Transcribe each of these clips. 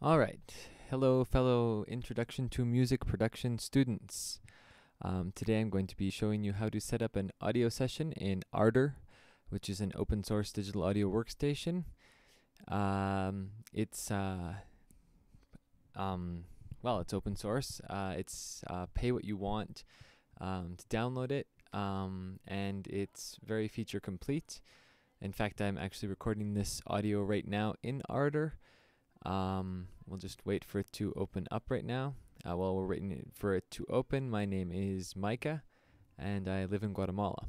All right. Hello, fellow Introduction to Music Production students. Today I'm going to be showing you how to set up an audio session in Ardour, which is an open source digital audio workstation. It's open source. It's pay what you want to download it, and it's very feature complete. In fact, I'm actually recording this audio right now in Ardour. We'll just wait for it to open up right now. While we're waiting for it to open, my name is Micah, and I live in Guatemala.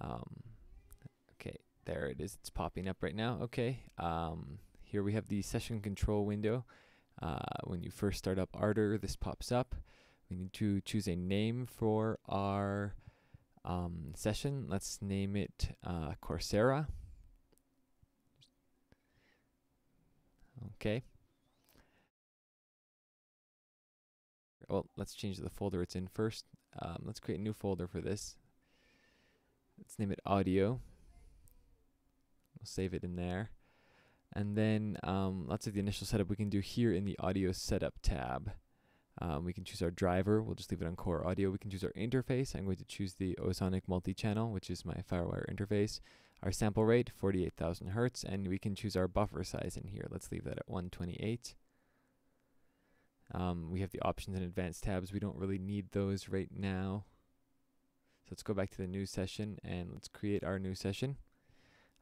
Okay, there it is. It's popping up right now. Okay, here we have the session control window. When you first start up Ardour, this pops up. We need to choose a name for our session. Let's name it Coursera. Okay. Well, let's change the folder it's in first. Let's create a new folder for this. Let's name it audio. We'll save it in there. And then lots of the initial setup we can do here in the audio setup tab. We can choose our driver. We'll just leave it on core audio. We can choose our interface. I'm going to choose the Ozonic multi-channel, which is my Firewire interface. Our sample rate, 48,000 hertz, and we can choose our buffer size in here. Let's leave that at 128. We have the options and advanced tabs. We don't really need those right now. So let's go back to the new session and let's create our new session.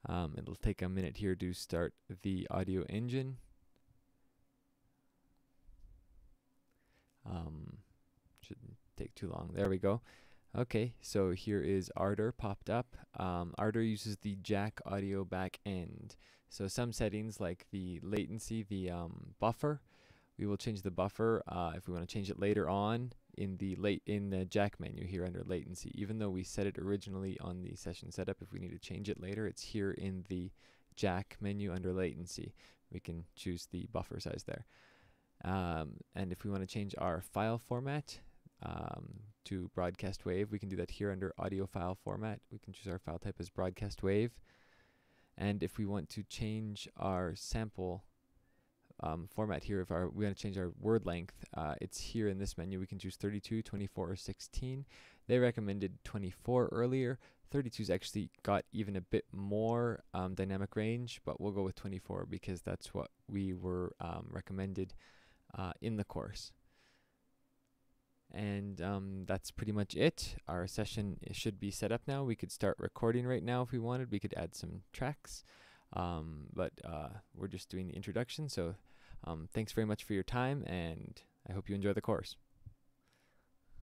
It'll take a minute here to start the audio engine. Shouldn't take too long. There we go. Okay, so here is Ardour popped up. Ardour uses the jack audio back end. So some settings like the latency, the buffer, we will change the buffer if we want to change it later on in the jack menu here under latency. Even though we set it originally on the session setup, if we need to change it later, it's here in the jack menu under latency. We can choose the buffer size there. And if we want to change our file format to broadcast wave, we can do that here under audio file format. We can choose our file type as broadcast wave. And if we want to change our sample format here, if we want to change our word length, it's here in this menu. We can choose 32, 24, or 16. They recommended 24 earlier. 32's actually got even a bit more dynamic range, but we'll go with 24 because that's what we were recommended in the course. And that's pretty much it. Our session should be set up now. We could start recording right now if we wanted. We could add some tracks, but we're just doing the introduction. So thanks very much for your time, and I hope you enjoy the course.